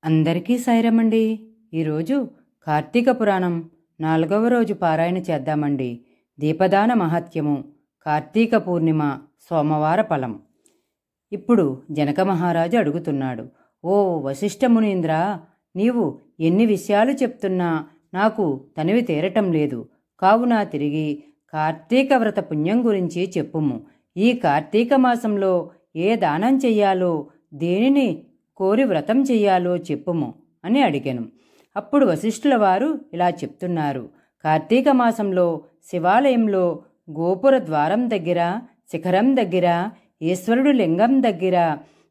అందరికీ సాయిరామండి. ఈరోజు కార్తీక పురాణం 4వ రోజు పారాయణ చేద్దామండి. దీపదాన మహత్యము, కార్తీక పూర్ణిమ, సోమవార ఫలం. ఇప్పుడు జనక మహారాజు అడుగుతున్నాడు, ఓ వశిష్ఠ మునీంద్ర, నీవు ఎన్ని విషయాలు చెప్తున్నా నాకు తనివి తీరటం లేదు. కావున తిరిగి కార్తీక వ్రత పుణ్యం గురించి చెప్పుము. ఈ కార్తీక మాసంలో ఏ దానం చెయ్యాలో, దేనిని కోరి వ్రతం చెయ్యాలో చెప్పుము అని అడిగాను. అప్పుడు వశిష్ఠుల వారు ఇలా చెప్తున్నారు. కార్తీక మాసంలో శివాలయంలో గోపుర ద్వారం దగ్గర, శిఖరం దగ్గర, ఈశ్వరుడు లింగం దగ్గర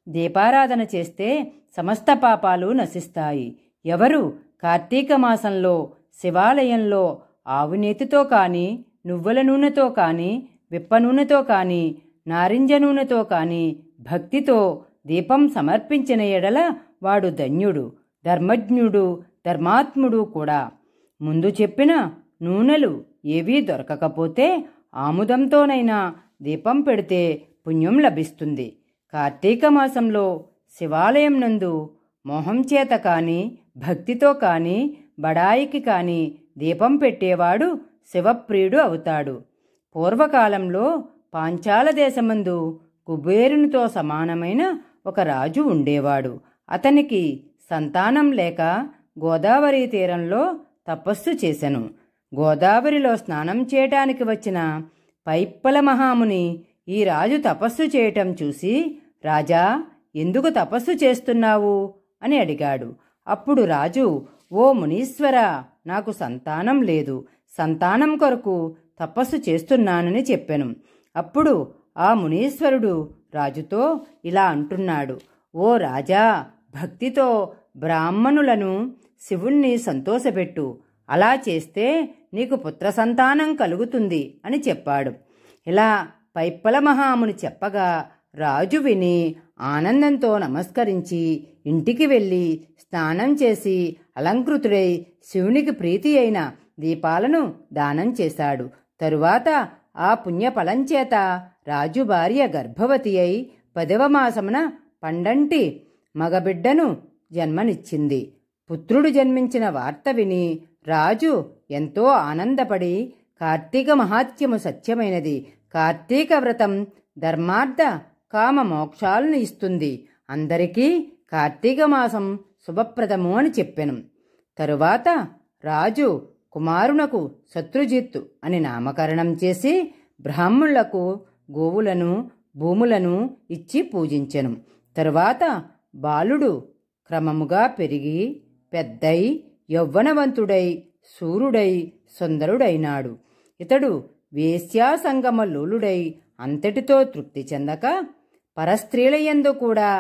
దీపారాధన చేస్తే సమస్త పాపాలు నశిస్తాయి. ఎవరు కార్తీక మాసంలో శివాలయంలో ఆవునేతితో కానీ, నువ్వుల నూనెతో కానీ, విప్ప నూనెతో కానీ, నారింజ నూనెతో కానీ భక్తితో దీపం సమర్పించిన ఎడల వాడు ధన్యుడు, ధర్మజ్ఞుడు, ధర్మాత్ముడు కూడా. ముందు చెప్పిన నూనెలు ఏవీ దొరకకపోతే ఆముదంతోనైనా దీపం పెడితే పుణ్యం లభిస్తుంది. కార్తీక మాసంలో శివాలయం నందు మోహం చేత కానీ, భక్తితో కానీ, బడాయికి కానీ దీపం పెట్టేవాడు శివప్రియుడు అవుతాడు. పూర్వకాలంలో పాంచాల దేశమందు కుబేరునితో సమానమైన ఒక రాజు ఉండేవాడు. అతనికి సంతానం లేక గోదావరి తీరంలో తపస్సు చేసెను. గోదావరిలో స్నానం చేయటానికి వచ్చిన పైప్పల మహాముని ఈ రాజు తపస్సు చేయటం చూసి, రాజా, ఎందుకు తపస్సు చేస్తున్నావు అని అడిగాడు. అప్పుడు రాజు, ఓ మునీశ్వర, నాకు సంతానం లేదు, సంతానం కొరకు తపస్సు చేస్తున్నానని చెప్పెను. అప్పుడు ఆ మునీశ్వరుడు రాజుతో ఇలా అంటున్నాడు, ఓ రాజా, భక్తితో బ్రాహ్మణులను, శివుణ్ణి సంతోషపెట్టు. అలా చేస్తే నీకు పుత్ర సంతానం కలుగుతుంది అని చెప్పాడు. ఇలా పైప్పల మహాముని చెప్పగా రాజు విని ఆనందంతో నమస్కరించి ఇంటికి వెళ్ళి స్నానం చేసి అలంకృతుడై శివునికి ప్రీతి అయిన దీపాలను దానం చేశాడు. తరువాత ఆ పుణ్యఫలంచేత రాజు భార్య గర్భవతి అయి 10వ మాసమున పండంటి మగబిడ్డను జన్మనిచ్చింది. పుత్రుడు జన్మించిన వార్త విని రాజు ఎంతో ఆనందపడి, కార్తీక మహాత్మ్యము సత్యమైనది, కార్తీక వ్రతం ధర్మార్థ కామ మోక్షాలను ఇస్తుంది, అందరికీ కార్తీక మాసం శుభప్రదము అని చెప్పెను. తరువాత రాజు కుమారునకు శత్రుజిత్తు అని నామకరణం చేసి బ్రాహ్మణులకు గోవులను, భూములను ఇచ్చి పూజించెను. తరువాత బాలుడు క్రమముగా పెరిగి పెద్దై యౌవనవంతుడై శూరుడై సుందరుడైనాడు. ఇతడు వేశ్యాసంగమ లోలుడై అంతటితో తృప్తి చెందక పరస్త్రీలయందు కూడా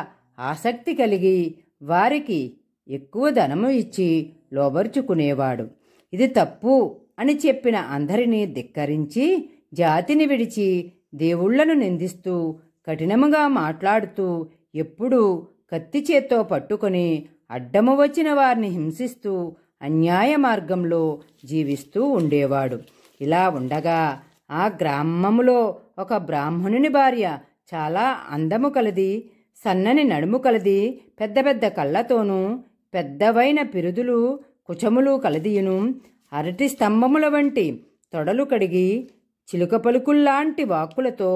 ఆసక్తి కలిగి వారికి ఎక్కువ ధనము ఇచ్చి లోబర్చుకునేవాడు. ఇది తప్పు అని చెప్పిన అందరినీ ధిక్కరించి జాతిని విడిచి దేవుళ్లను నిందిస్తూ కఠినముగా మాట్లాడుతూ ఎప్పుడూ కత్తి చేత్తో పట్టుకుని అడ్డము వచ్చిన వారిని హింసిస్తూ అన్యాయ మార్గంలో జీవిస్తూ ఉండేవాడు. ఇలా ఉండగా ఆ గ్రామములో ఒక బ్రాహ్మణుని భార్య చాలా అందము కలది, సన్నని నడుము కలది, పెద్ద పెద్ద కళ్ళతోనూ పెద్దవైన పిరుదులు కుచములు కలదియును, అరటి స్తంభముల వంటి తొడలు కడిగి చిలుక పలుకుల్లాంటి వాక్కులతో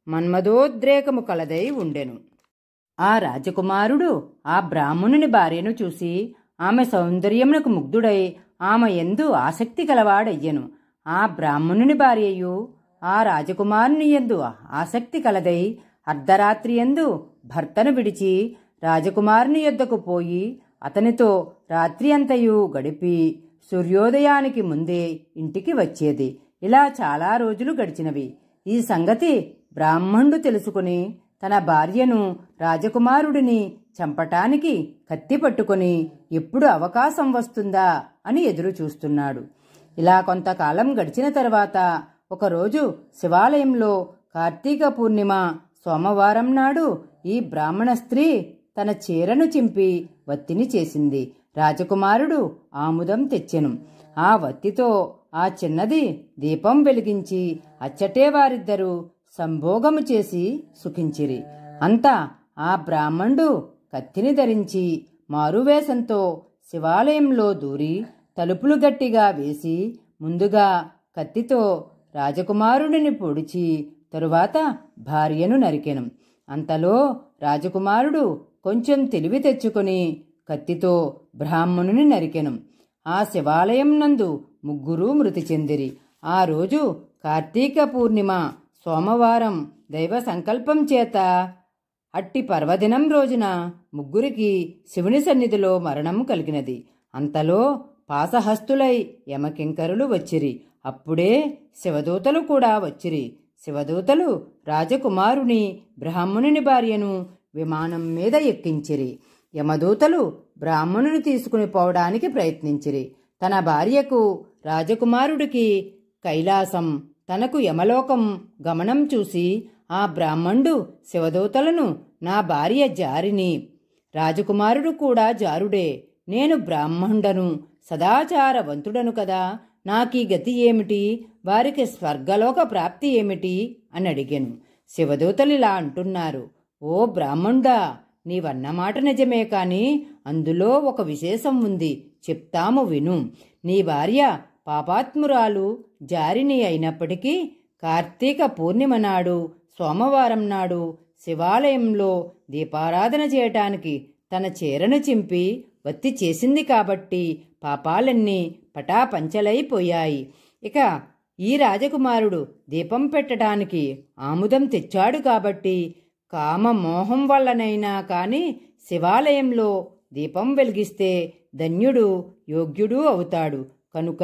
మన్మధోద్రేకము కలదై ఉండెను. ఆ రాజకుమారుడు ఆ బ్రాహ్మణుని భార్యను చూసి ఆమె సౌందర్యమునకు ముగ్ధుడై ఆమె యందు ఆసక్తి కలవాడయ్యెను. ఆ బ్రాహ్మణుని భార్యయు ఆ రాజకుమారుని యందు ఆసక్తి కలదై అర్ధరాత్రి యందు భర్తను విడిచి రాజకుమారుని యొద్దకు పోయి అతనితో రాత్రి అంతయు గడిపి సూర్యోదయానికి ముందే ఇంటికి వచ్చేది. ఇలా చాలా రోజులు గడిచినవి. ఈ సంగతి బ్రాహ్మణుడు తెలుసుకుని తన భార్యను, రాజకుమారుడిని చంపటానికి కత్తి పట్టుకుని ఎప్పుడు అవకాశం వస్తుందా అని ఎదురు చూస్తున్నాడు. ఇలా కొంతకాలం గడిచిన తర్వాత ఒకరోజు శివాలయంలో కార్తీక పూర్ణిమ సోమవారం నాడు ఈ బ్రాహ్మణ స్త్రీ తన చీరను చింపి వత్తిని చేసింది. రాజకుమారుడు ఆముదం తెచ్చెను. ఆ వత్తితో ఆ చిన్నది దీపం వెలిగించి అచ్చటే వారిద్దరూ సంభోగము చేసి సుఖించిరి. అంతా ఆ బ్రాహ్మణుడు కత్తిని ధరించి మారువేషంతో శివాలయంలో దూరి తలుపులు గట్టిగా వేసి ముందుగా కత్తితో రాజకుమారుడిని పొడిచి తరువాత భార్యను నరికెను. అంతలో రాజకుమారుడు కొంచెం తెలివి తెచ్చుకుని కత్తితో బ్రాహ్మణుని నరికెను. ఆ శివాలయం నందు ముగ్గురు మృతి చెందిరి. ఆ రోజు కార్తీక పూర్ణిమ సోమవారం దైవ సంకల్పం చేత అట్టి పర్వదినం రోజున ముగ్గురికి శివుని సన్నిధిలో మరణం కలిగినది. అంతలో పాసహస్తులై యమకింకరులు వచ్చిరి. అప్పుడే శివదూతలు కూడా వచ్చిరి. శివదూతలు రాజకుమారుని బ్రాహ్మణుని భార్యను విమానం మీద ఎక్కించిరి. యమదూతలు బ్రాహ్మణుని తీసుకుని పోవడానికి ప్రయత్నించిరి. తన భార్యకు రాజకుమారుడికి కైలాసం, తనకు యమలోకం గమనం చూసి ఆ బ్రాహ్మణుడు శివదూతలను, నా భార్య జారిని, రాజకుమారుడు కూడా జారుడే, నేను బ్రాహ్మణుడను, సదాచారవంతుడను కదా, నాకీ గతి ఏమిటి, వారికి స్వర్గలోక ప్రాప్తి ఏమిటి అని అడిగాను. శివదూతలిలా అంటున్నారు, ఓ బ్రాహ్మణుడా, నీవన్నమాట నిజమే కాని అందులో ఒక విశేషం ఉంది, చెప్తాము విను. నీ భార్య పాపాత్మురాలు జారిని అయినప్పటికీ కార్తీక పూర్ణిమ నాడు సోమవారం నాడు శివాలయంలో దీపారాధన చేయటానికి తన చీరను చింపి వత్తి చేసింది కాబట్టి పాపాలన్నీ పటాపంచలైపోయాయి. ఇక ఈ రాజకుమారుడు దీపం పెట్టడానికి ఆముదం తెచ్చాడు కాబట్టి కామమోహం వల్లనైనా కాని శివాలయంలో దీపం వెలిగిస్తే ధన్యుడు యోగ్యుడు అవుతాడు. కనుక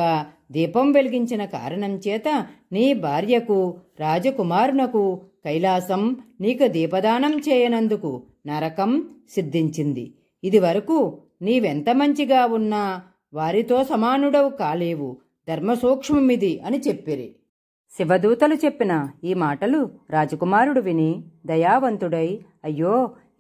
దీపం వెలిగించిన కారణం చేత నీ భార్యకు రాజకుమారునకు కైలాసం, నీకు దీపదానం చేయనందుకు నరకం సిద్ధించింది. ఇది వరకు నీవెంత మంచిగా ఉన్నా వారితో సమానుడవు కాలేవు, ధర్మసూక్ష్మమిది అని చెప్పిరి. శివదూతలు చెప్పిన ఈ మాటలు రాజకుమారుడు విని దయావంతుడై, అయ్యో,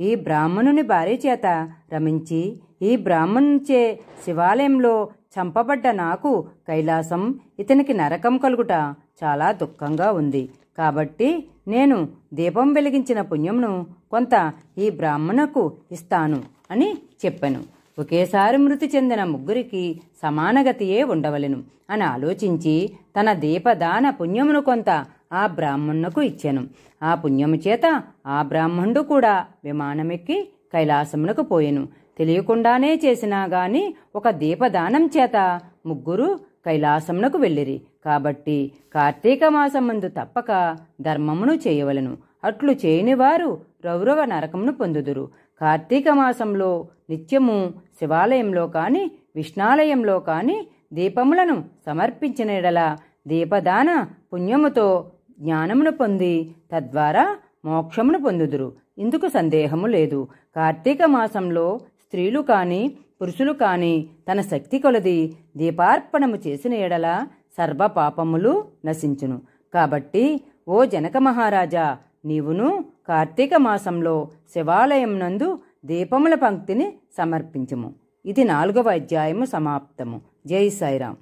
ఈ బ్రాహ్మణుని భార్య చేత రమించి ఈ బ్రాహ్మణునిచే శివాలయంలో చంపబడ్డ నాకు కైలాసం, ఇతనికి నరకం కలుగుట చాలా దుఃఖంగా ఉంది. కాబట్టి నేను దీపం వెలిగించిన పుణ్యంను కొంత ఈ బ్రాహ్మణకు ఇస్తాను అని చెప్పాను. ఒకేసారి మృతి చెందిన ముగ్గురికి సమానగతియే ఉండవలెను అని ఆలోచించి తన దీపదాన పుణ్యమును కొంత ఆ బ్రాహ్మణునకు ఇచ్చాను. ఆ పుణ్యము చేత ఆ బ్రాహ్మణుడు కూడా విమానమెక్కి కైలాసమునకు పోయెను. తెలియకుండానే చేసినా గాని ఒక దీపదానం చేత ముగ్గురు కైలాసమునకు వెళ్ళిరి. కాబట్టి కార్తీక మాసమందు తప్పక ధర్మమును చేయవలెను. అట్లు చేయని వారు రౌరవ నరకమును పొందుదురు. కార్తీక మాసంలో నిత్యము శివాలయంలో కాని విష్ణాలయంలో కాని దీపములను సమర్పించిన ఎడల దీపదాన పుణ్యముతో జ్ఞానమును పొంది తద్వారా మోక్షమును పొందుదురు. ఇందుకు సందేహము లేదు. కార్తీక మాసంలో స్త్రీలు కాని పురుషులు కాని తన శక్తి కొలది దీపార్పణము చేసిన ఎడల సర్వ పాపములు నశించును. కాబట్టి ఓ జనక మహారాజా, నీవును కార్తీక మాసంలో శివాలయం నందు దీపముల పంక్తిని సమర్పించుము. ఇది 4వ అధ్యాయము సమాప్తము. జై సాయిరాం.